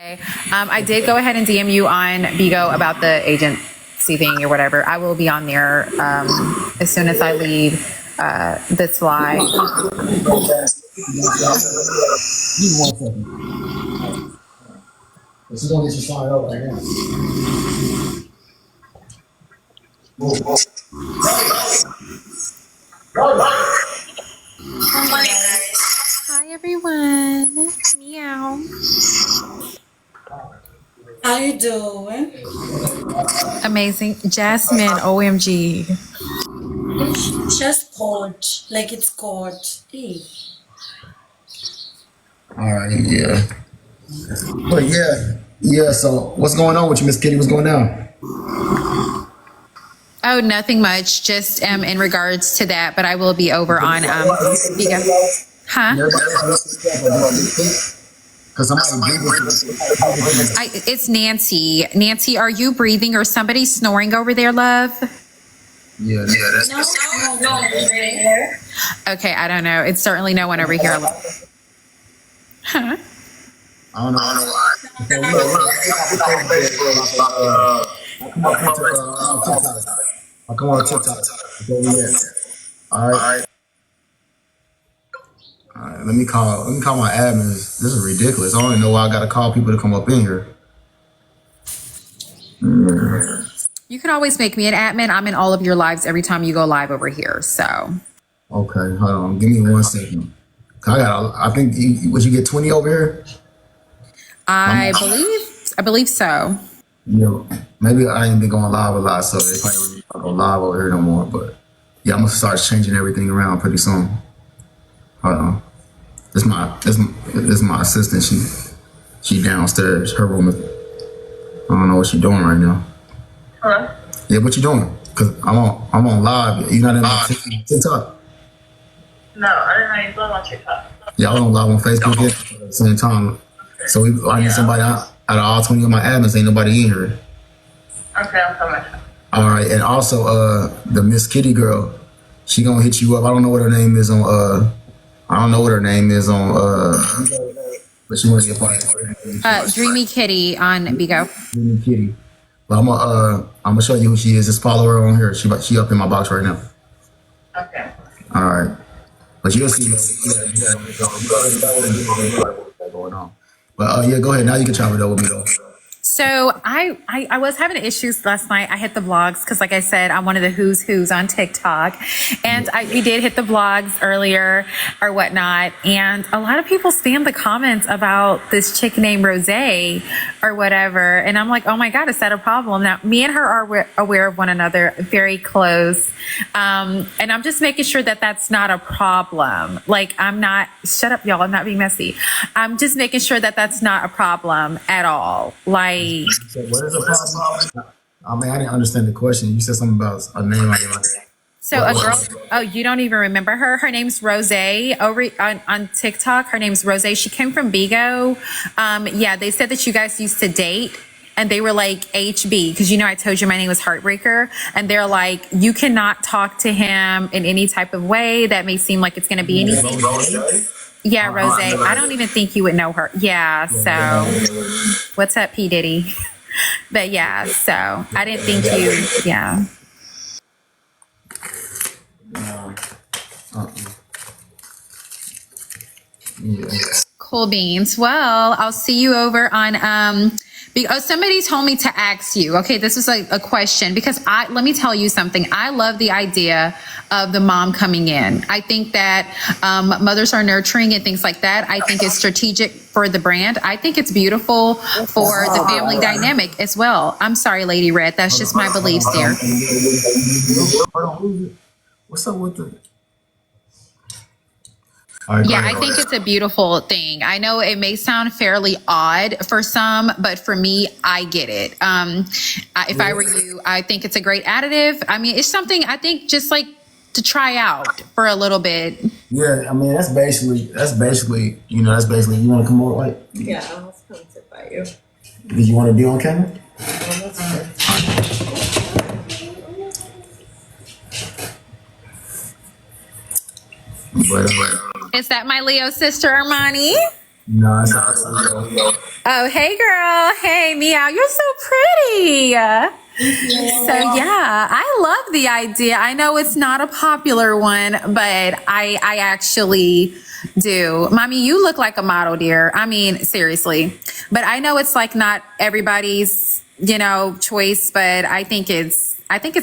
Okay. I did go ahead and DM you on Bigo about the agency thing or whatever. I will be on there as soon as I leave this live. Give me 1 second. She's gonna get you signed up right now. Hi everyone. Meow. How you doing? Amazing. Jasmine, OMG. It's just cold, like it's cold. Hey. All right, yeah. But yeah. So what's going on with you, Miss Kitty? What's going on? Oh, nothing much. Just in regards to that, but I will be over on Bigo. Huh? Because somebody It's Nancy. Nancy, are you breathing or somebody snoring over there, love? Yeah, that's No. Okay, I don't know. It's certainly no one over here. Huh? I don't know why. I'll come on TikTok. All right. Let me call my admins. This is ridiculous. I don't even know why I gotta call people to come up in here. You can always make me an admin. I'm in all of your lives every time you go live over here. So. Okay, hold on. Give me 1 second. I think would you get 20 over here? I believe so. Yeah, maybe I ain't been going live a lot, so they probably don't go live over here no more. But yeah, I'm gonna start changing everything around pretty soon. Hold on. This is my assistant. She downstairs. Her room is. I don't know what she's doing right now. Hello? Yeah, what you doing? Cause I'm on live. You not in my TikTok? No, I didn't know you was on TikTok. Yeah, I was on live on Facebook at the same time. So I need somebody out of all 20 of my admins. Ain't nobody in here. Okay, I'm coming. All right, and also the Miss Kitty girl, she gonna hit you up. I don't know what her name is on but she wants to get part. Dreamy Kitty on Bigo. Dreamy Kitty. But I'm gonna show you who she is. Just follow her on here. She up in my box right now. Okay. All right. But you'll see going on. But yeah, go ahead. Now you can chop it up with me though. So I was having issues last night. I hit the blogs because, like I said, I'm one of the who's on TikTok, and we did hit the blogs earlier or whatnot. And a lot of people spam the comments about this chick named Rose or whatever. And I'm like, oh my God, is that a problem? Now, me and her are aware of one another, very close. And I'm just making sure that that's not a problem. Like, I'm not, shut up, y'all. I'm not being messy. I'm just making sure that that's not a problem at all. Like, So what is the problem? I mean, I didn't understand the question. You said something about a name. so a girl, oh, you don't even remember her? Her name's Rose over on TikTok. Her name's Rose. She came from Bigo. Yeah, they said that you guys used to date. And they were like, HB, because I told you my name was Heartbreaker. And they're like, you cannot talk to him in any type of way that may seem like it's going to be anything. Yeah, Rose. I don't even think you would know her. Yeah, so what's up, P. Diddy? But yeah, so I didn't think you, yeah. Cool beans. Well, I'll see you over on somebody told me to ask you. Okay, this is a question because let me tell you something. I love the idea of the mom coming in. I think that mothers are nurturing and things like that. I think it's strategic for the brand. I think it's beautiful for the family dynamic as well. I'm sorry, Lady Red. That's just my beliefs there. What's up with the? Yeah, I think it's a beautiful thing. I know it may sound fairly odd for some, but for me, I get it. If I were you, I think it's a great additive. I mean, it's something I think just like to try out for a little bit. Yeah, I mean, that's basically, you want to come over, like? Yeah, I was coming to sit by you. Did you want to be on camera? Is that my Leo sister, Armani? No, it's not. Oh, hey, girl. Hey, Meow. You're so pretty. So, yeah, I love the idea. I know it's not a popular one, but I actually do. Mommy, you look like a model, dear. I mean, seriously. But I know it's like not everybody's, choice, but I think it's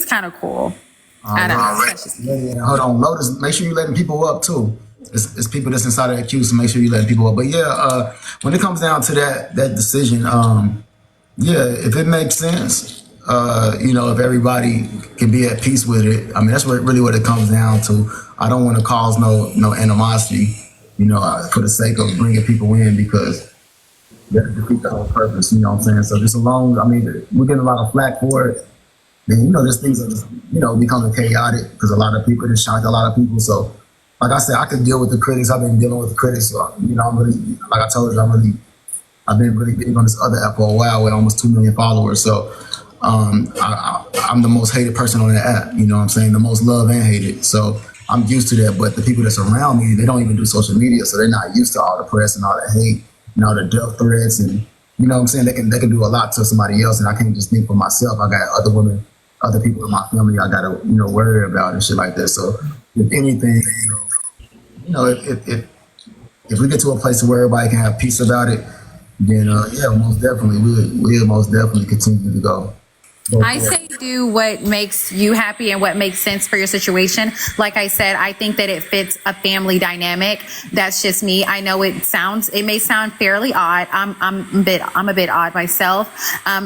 kind of cool. I don't know. That's just- Yeah. Hold on, Lotus. Make sure you're letting people up too. It's people that's inside of that queue, so make sure you let people up. But yeah, when it comes down to that decision, yeah, if it makes sense, if everybody can be at peace with it, I mean that's really what it comes down to. I don't want to cause no animosity, for the sake of bringing people in because that defeats the whole purpose. You know what I'm saying? So just alone, I mean, we're getting a lot of flack for it. And just things are just becoming chaotic because a lot of people just shocked a lot of people. So. Like I said, I could deal with the critics. I've been dealing with the critics. So, I'm really, like I told you, I've been really big on this other app for a while with almost 2 million followers. So I'm the most hated person on the app. You know what I'm saying? The most loved and hated. So I'm used to that. But the people that's around me, they don't even do social media. So they're not used to all the press and all the hate and all the death threats. And you know what I'm saying? They can do a lot to somebody else. And I can't just think for myself. I got other women, other people in my family I got to, worry about and shit like that. So if anything, if we get to a place where everybody can have peace about it, then yeah, most definitely we'll most definitely continue to go. I say do what makes you happy and what makes sense for your situation. Like I said, I think that it fits a family dynamic. That's just me. I know it may sound fairly odd. I'm a bit odd myself.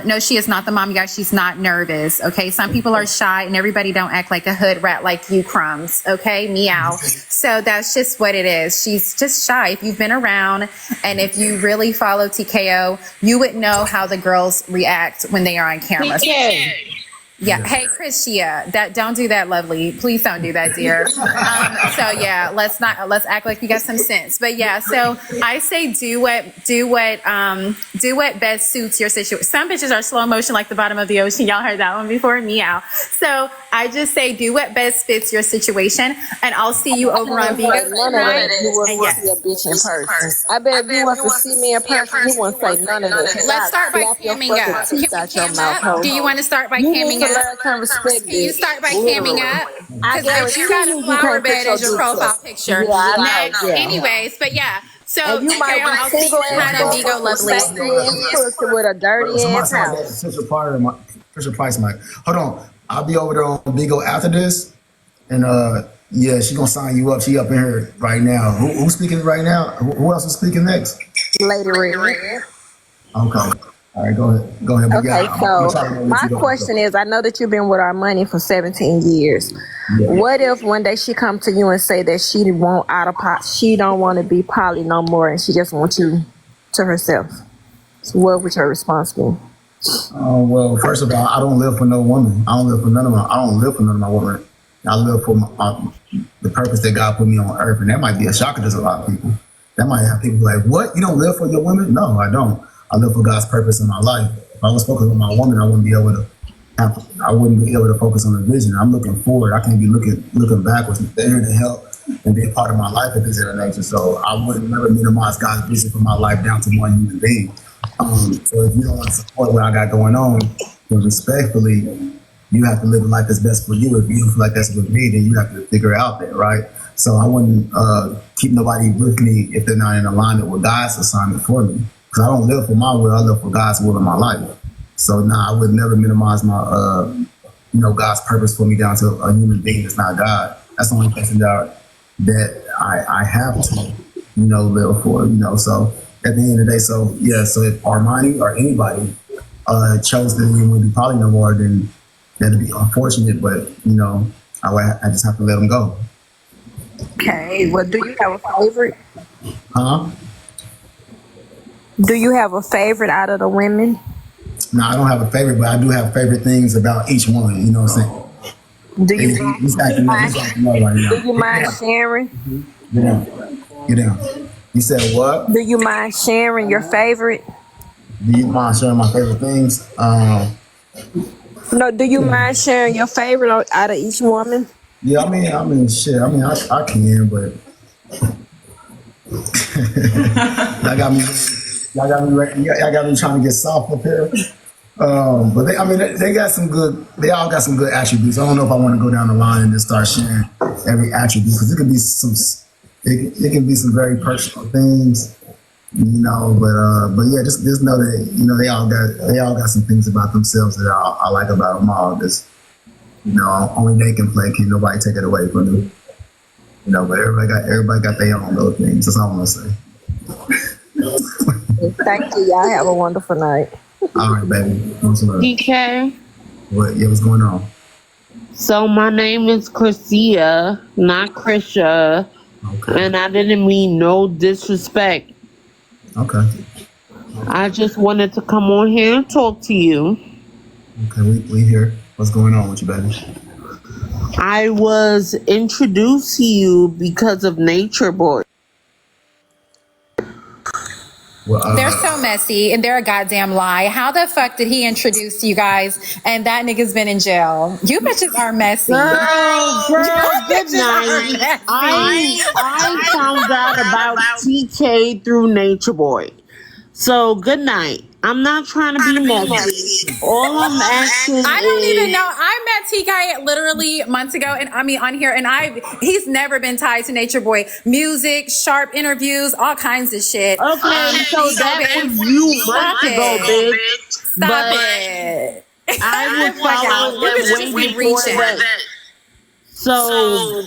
No, she is not the mom, you guys. She's not nervous. Okay. Some people are shy and everybody don't act like a hood rat like you, Crumbs. Okay. Meow. So that's just what it is. She's just shy. If you've been around and if you really follow TKO, you would know how the girls react when they are on camera. Yeah. Hey, Christia, don't do that, lovely. Please don't do that, dear. So yeah, let's act like you got some sense. But yeah, so I say do what best suits your situation. Some bitches are slow motion like the bottom of the ocean. Y'all heard that one before? Meow. So I just say do what best fits your situation, and I'll see you over on Vigo. None of it. You wouldn't want to see a bitch in person. I bet if you want to see me in person, you won't say none of this. Let's start by camming up. Do you want to start by camming up? Can you start by camming up? Because you got a flower bed as your profile picture. Next, anyways, but yeah. So you might I'll see you on Vigo, lovely. With a dirty ass house. Fisher Price, Mike. Hold on, I'll be over there on Vigo after this, and yeah, she gonna sign you up. She up in here right now. Who's speaking right now? Who else is speaking next? Lady Red. Okay. All right, go ahead. Okay, so my question is, I know that you've been with our money for 17 years. Yeah. What if one day she come to you and say that she don't want to be poly no more and she just wants you to herself? So what would your response be? Well, first of all, I don't live for no woman. I don't live for none of my women. I live for the purpose that God put me on earth, and that might be a shocker to a lot of people. That might have people like, what? You don't live for your women? No, I don't. I live for God's purpose in my life. If I was focused on my woman, I wouldn't be able to focus on the vision. I'm looking forward. I can't be looking backwards. They're here to help and be a part of my life if it's in the nature. So I would never minimize God's vision for my life down to one human being. So if you don't want to support what I got going on, then respectfully, you have to live a life that's best for you. If you don't feel like that's with me, then you have to figure it out there, right? So I wouldn't keep nobody with me if they're not in alignment with God's assignment for me. Because I don't live for my will, I live for God's will in my life. So I would never minimize my, God's purpose for me down to a human being that's not God. That's the only person that I have to, live for, So at the end of the day, so if Armani or anybody chose to even be poly no more, then that'd be unfortunate. But I just have to let them go. Okay. Well, do you have a favorite? Huh? Do you have a favorite out of the women? No, I don't have a favorite, but I do have favorite things about each one. You know what I'm saying? Do you mind sharing? Get down. You said what? Do you mind sharing your favorite? Do you mind sharing my favorite things? No, do you mind sharing your favorite out of each woman? Yeah, I mean, shit. I can, but that got me. y'all got me trying to get soft up here. But they, I mean, they got some good. They all got some good attributes. I don't know if I want to go down the line and just start sharing every attribute because it could be some. It can be some very personal things, you know. But yeah, just know that they all got some things about themselves that I like about them all. Just only they can play. Can nobody take it away from them. You know, but everybody got their own little things. That's all I'm gonna say. Thank you. Y'all have a wonderful night. All right, baby. What's up? DK. What's going on? So my name is Chrisia, not Krisha, Okay. and I didn't mean no disrespect. Okay. I just wanted to come on here and talk to you. Okay. We here. What's going on with you, baby? I was introduced to you because of Nature Boy. Well, They're so messy and they're a goddamn lie. How the fuck did he introduce you guys and that nigga's been in jail? You bitches are messy. Girl, good bitches are night. messy. I found out about TK through Nature Boy. So good night. I'm not trying to be messy. All I'm asking I don't even is, know. I met TK literally months ago, and I mean on here, and he's never been tied to Nature Boy. Music, sharp interviews, all kinds of shit. okay, so that was you months ago, bitch. Stop But it. I was following You them bitches way be before reaching. that. So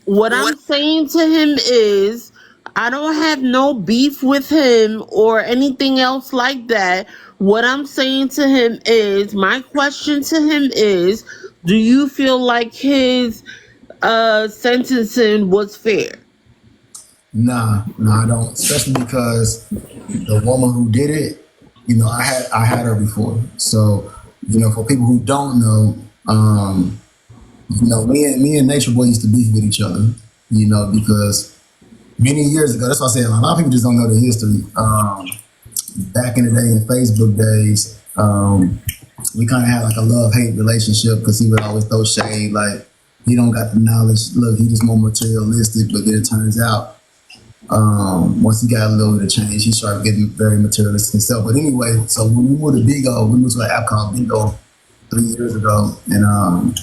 what I'm saying to him is, I don't have no beef with him or anything else like that. What I'm saying to him is, my question to him is, do you feel like his sentencing was fair? Nah, I don't. Especially because the woman who did it, I had her before. So, for people who don't know, me and Nature Boy used to beef with each other. Because many years ago, that's why I say a lot of people just don't know the history. Back in the day, in Facebook days, we kind of had like a love-hate relationship because he would always throw shade, like he don't got the knowledge. Look, he just more materialistic. But then it turns out, once he got a little bit of change, he started getting very materialistic himself. But anyway, so when we moved to Bigo, we moved to an app called Bigo 3 years ago, and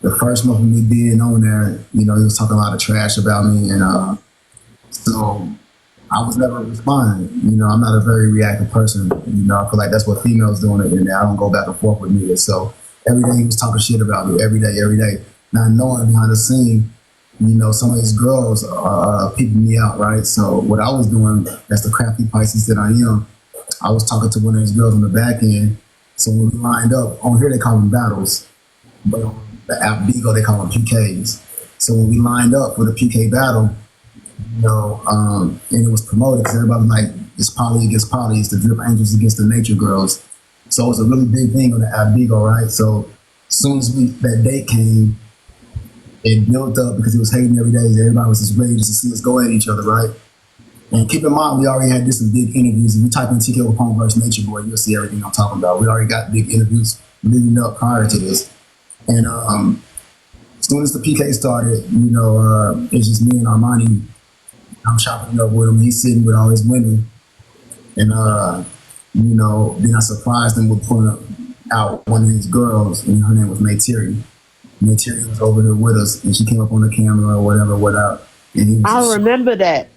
the first month of me being on there, he was talking a lot of trash about me, and so I was never responding. I'm not a very reactive person. I feel like that's what females do on the internet. I don't go back and forth with me. So every day he was talking shit about me, every day. Not knowing behind the scene, some of these girls are peeping me out, right? So what I was doing, as the crafty Pisces that I am, I was talking to one of these girls on the back end. So when we lined up, on here they call them battles, but on the app Bigo they call them PKs. So when we lined up for the PK battle, and it was promoted because everybody was like, it's poly against poly, it's the drip angels against the nature girls. So it was a really big thing on the app Bigo, right? So as soon as that date came, it built up because it was hating every day. Everybody was just ready just to see us go at each other, right? And keep in mind, we already had some big interviews. If you type in TK Capone versus Nature Boy, you'll see everything I'm talking about. We already got big interviews leading up prior to this. And as soon as the PK started, it's just me and Armani. I'm chopping up with him. He's sitting with all his women. And, then I surprised him with pulling out one of his girls, and her name was Maytiri. Maytiri was over there with us, and she came up on the camera or whatever. And he was I remember that.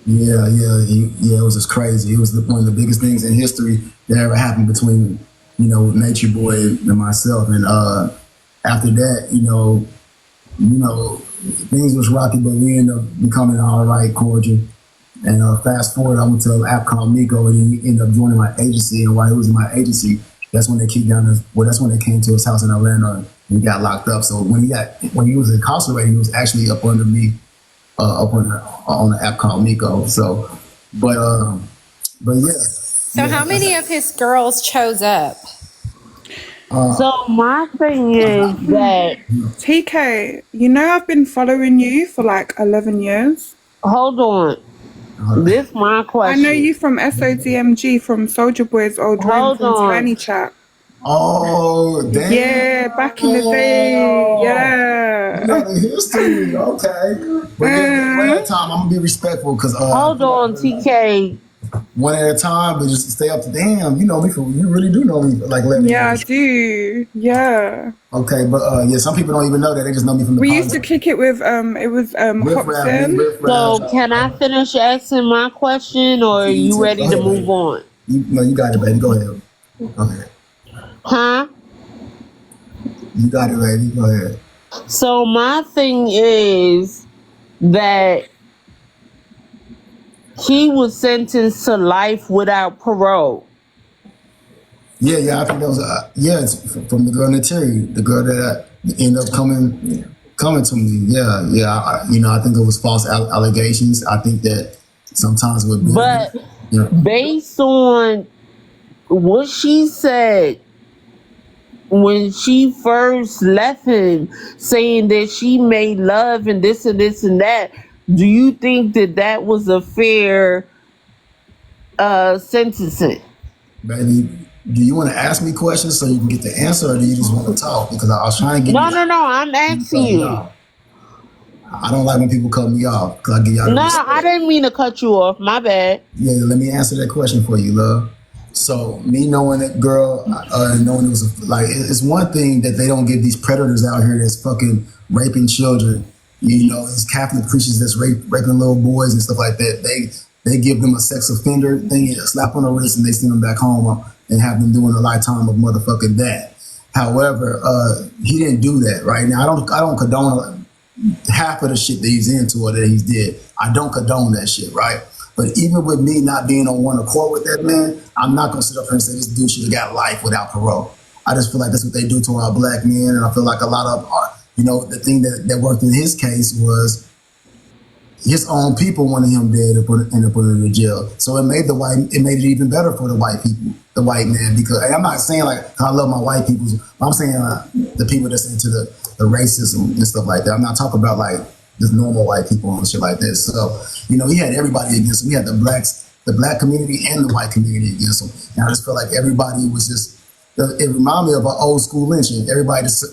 Yeah, it was just crazy. It was one of the biggest things in history that ever happened between, Nature Boy and myself. And after that, things was rocky, but we ended up becoming all right, cordial. And fast forward, I went to an app called Miko, and he ended up joining my agency. And while he was in my agency, that's when they that's when they came to his house in Atlanta, and he got locked up. So when he was incarcerated, he was actually up under me, up on an app called Miko. So, but yeah. So how many of his girls chose up? So my thing is that, TK, I've been following you for like 11 years. hold on. This my I question. know you from SODMG, from Soldier Boy's old room, Hold from on. Tiny Chat. Oh, damn. Yeah, back in the day. Yeah. The history, okay. But then, one at a time, I'm gonna be respectful because Hold on, TK. one at a time, but just stay up to damn. You know me from you really do know me for like 11 Yeah, I years. do. Yeah. Okay, but yeah, some people don't even know that. They just know me from the We used to podcast. kick it with it was Riff Raff, big Hobson. Riff Raff. So can I finish asking my question, or are you Go ready to ahead, move baby. on? No, you got it, baby. Go ahead. Go ahead. Huh? You got it, baby. Go ahead. So my thing is that he was sentenced to life without parole. Yeah, I think that was yeah, it's from the girl in the Terry, the girl that ended up coming to me. Yeah. I think it was false allegations. I think that sometimes with But you know, based on what she said when she first left him, saying that she made love and this and this and that, do you think that that was a fair sentencing? baby, do you want to ask me questions so you can get the answer, or do you just want to talk? Because I was trying to give No, you. no, no. I'm You asking cut me you. off. I don't like when people cut me off because I give y'all the No, I respect. didn't mean to cut you off. My bad. Yeah, let me answer that question for you, love. So me knowing that girl, knowing it was it's one thing that they don't give these predators out here that's fucking raping children. You know, these Catholic Christians that's raping little boys and stuff like that. They give them a sex offender thing, a slap on the wrist, and they send them back home and have them doing a lifetime of motherfucking that. However, he didn't do that. Right now, I don't condone half of the shit that he's into or that he's did. I don't condone that shit, right? But even with me not being on one accord with that man, I'm not gonna sit up here and say this dude should have got life without parole. I just feel like that's what they do to our black men, and I feel like a lot of the thing that worked in his case was his own people wanted him dead and put him in jail. So it made it even better for the white people, the white man. Because and I'm not saying like I love my white people, but I'm saying the people that's into the racism and stuff like that. I'm not talking about like just normal white people and shit like this. So he had everybody against him. He had the black community and the white community against him. And I just feel like everybody was just. It reminded me of an old school lynching. Everybody just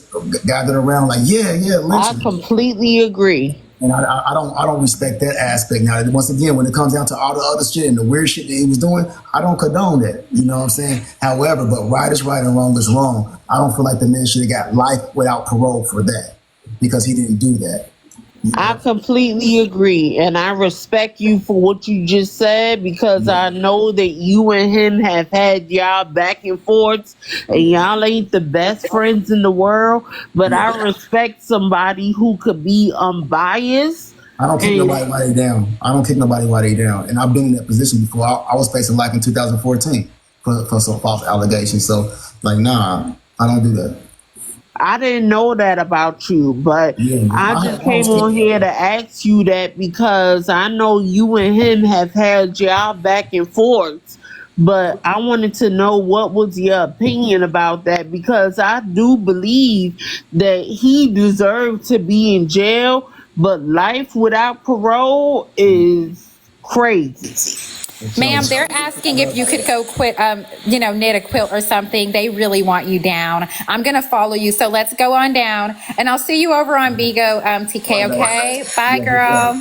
gathered around like, yeah, I lynching. completely agree. And I don't respect that aspect. Now, once again, when it comes down to all the other shit and the weird shit that he was doing, I don't condone that. You know what I'm saying? However, but right is right and wrong is wrong. I don't feel like the man should have got life without parole for that because he didn't do that. I completely agree, and I respect you for what you just said because I know that you and him have had y'all back and forth, and y'all ain't the best friends in the world. But I respect somebody who could be unbiased. I don't kick nobody while they down. I don't kick nobody while they down. And I've been in that position before. I was facing life in 2014 for some false allegations. So, like, nah, I don't do that. I didn't know that about you, but Yeah, I just came was on kicked. here to ask you that because I know you and him have had y'all back and forth. But I wanted to know what was your opinion about that because I do believe that he deserved to be in jail, but life without parole is crazy. Ma'am, they're asking if you could go knit a quilt or something. They really want you down. I'm going to follow you. So let's go on down. And I'll see you over on Bigo, TK, okay? Bye, girl.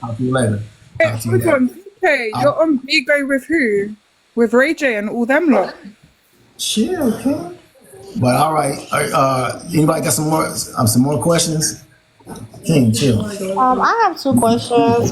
Talk to you later. Hey, Talk to you hold later. on. Okay, you're on Bigo with who? With Ray J and all them lot. Chill, okay. But all right, anybody got some more questions? King, chill. I have two questions.